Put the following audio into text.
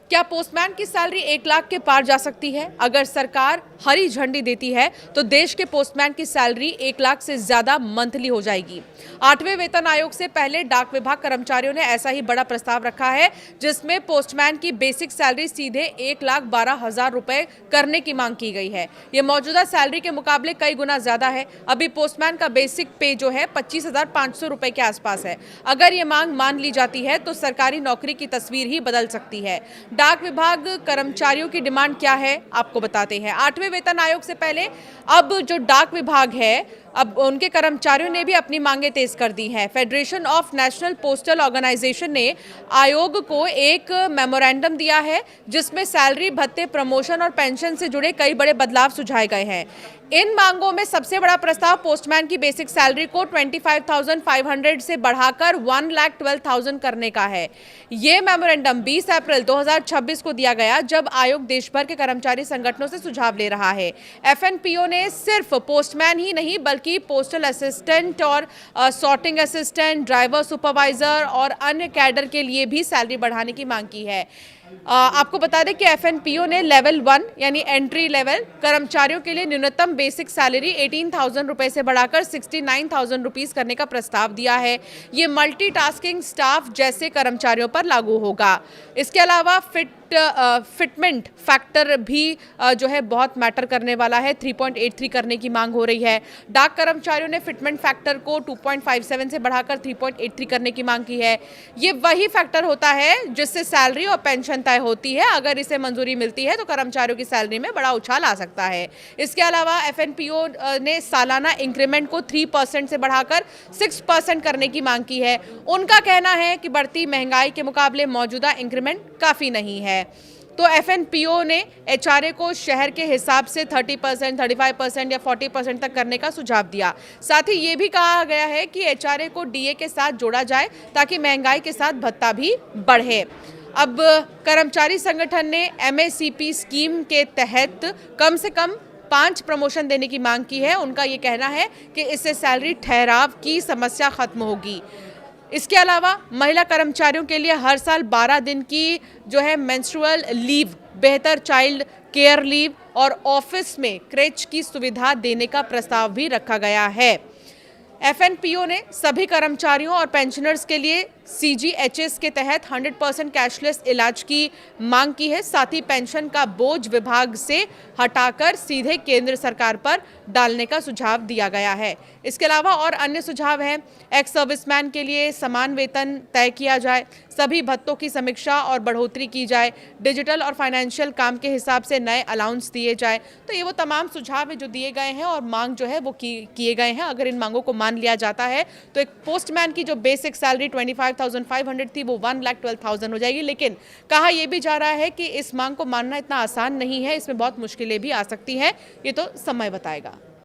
क्या पोस्टमैन की सैलरी 1 लाख के पार जा सकती है? अगर सरकार हरी झंडी देती है तो देश के पोस्टमैन की सैलरी 1 लाख से ज्यादा मंथली हो जाएगी। 8वें वेतन आयोग से पहले डाक विभाग कर्मचारियों ने ऐसा ही बड़ा प्रस्ताव रखा है, जिसमें पोस्टमैन की बेसिक सैलरी सीधे 1,12,000 रुपए करने की मांग की गई है। यह मौजूदा सैलरी के मुकाबले कई गुना ज्यादा है। अभी पोस्टमैन का बेसिक पे जो है 25,500 रुपए के आसपास है। अगर ये मांग मान ली जाती है तो सरकारी नौकरी की तस्वीर ही बदल सकती है। डाक विभाग कर्मचारियों की डिमांड क्या है, आपको बताते हैं। 8वें वेतन आयोग से पहले अब जो डाक विभाग है, अब उनके कर्मचारियों ने भी अपनी मांगे तेज कर दी हैं। Federation of National Postal Organisation ने आयोग को एक मेमोरेंडम दिया है, जिसमें सैलरी, भत्ते, प्रमोशन और पेंशन से जुड़े कई बड़े बदलाव सुझाए गए हैं। इन मांगों में सबसे बड़ा प्रस्ताव पोस्टमैन की बेसिक सैलरी को 25,500 से बढ़ाकर 1,12,000 करने का है। ये मेमोरेंडम 20 अप्रैल 2026 को दिया गया, जब आयोग देश भर के कर्मचारी संगठनों से सुझाव ले रहा है। एफएनपीओ ने सिर्फ पोस्टमैन ही नहीं बल्कि पोस्टल असिस्टेंट और सॉर्टिंग असिस्टेंट, ड्राइवर, सुपरवाइजर और अन्य कैडर के लिए भी सैलरी बढ़ाने की मांग की है। आपको बता दें कि एफएनपीओ ने लेवल 1 यानी एंट्री लेवल कर्मचारियों के लिए न्यूनतम बेसिक सैलरी 18,000 रुपए से बढ़ाकर 69,000 रुपीस करने का प्रस्ताव दिया है। ये मल्टीटास्किंग स्टाफ जैसे कर्मचारियों पर लागू होगा। इसके अलावा फिटमेंट फैक्टर भी जो है बहुत मैटर करने वाला है। 3.83 करने की मांग हो रही है। डाक कर्मचारियों ने फिटमेंट फैक्टर को 2.57 से बढ़ाकर 3.83 करने की मांग की है। ये वही फैक्टर होता है जिससे सैलरी और पेंशन तय होती है। अगर इसे मंजूरी मिलती है तो कर्मचारियों की सैलरी में बड़ा उछाल आ सकता है। इसके अलावा एफएनपीओ ने सालाना इंक्रीमेंट को 3% से बढ़ाकर 6% करने की मांग की है। उनका कहना है कि बढ़ती महंगाई के मुकाबले मौजूदा इंक्रीमेंट काफी नहीं है। तो एफएनपीओ ने एचआरए को शहर के हिसाब से 30%, 35% या 40% तक करने का सुझाव दिया। साथ ही ये भी कहा गया है कि एचआरए को डीए के साथ जोड़ा जाए ताकि महंगाई के साथ भत्ता भी बढ़े। अब कर्मचारी संगठन ने एमएसीपी स्कीम के तहत कम से कम 5 प्रमोशन देने की मांग की है। उनका ये कहना है कि इससे सैलरी ठहराव की समस्या खत्म होगी। इसके अलावा महिला कर्मचारियों के लिए हर साल 12 दिन की जो है मेंस्ट्रुअल लीव, बेहतर चाइल्ड केयर लीव और ऑफिस में क्रेच की सुविधा देने का प्रस्ताव भी रखा गया है। एफएनपीओ ने सभी कर्मचारियों और पेंशनर्स के लिए सीजीएचएस के तहत 100% कैशलेस इलाज की मांग की है। साथ ही पेंशन का बोझ विभाग से हटाकर सीधे केंद्र सरकार पर डालने का सुझाव दिया गया है। इसके अलावा और अन्य सुझाव हैं। एक्स सर्विसमैन के लिए समान वेतन तय किया जाए, सभी भत्तों की समीक्षा और बढ़ोतरी की जाए, डिजिटल और फाइनेंशियल काम के हिसाब से नए अलाउंस दिए जाए। तो ये वो तमाम सुझाव है जो दिए गए हैं और मांग जो है वो किए गए हैं। अगर इन मांगों को मान लिया जाता है तो एक पोस्टमैन की जो बेसिक सैलरी 25,500 थी वो 1,12,000 हो जाएगी। लेकिन कहा यह भी जा रहा है कि इस मांग को मानना इतना आसान नहीं है, इसमें बहुत मुश्किलें भी आ सकती हैं। ये तो समय बताएगा।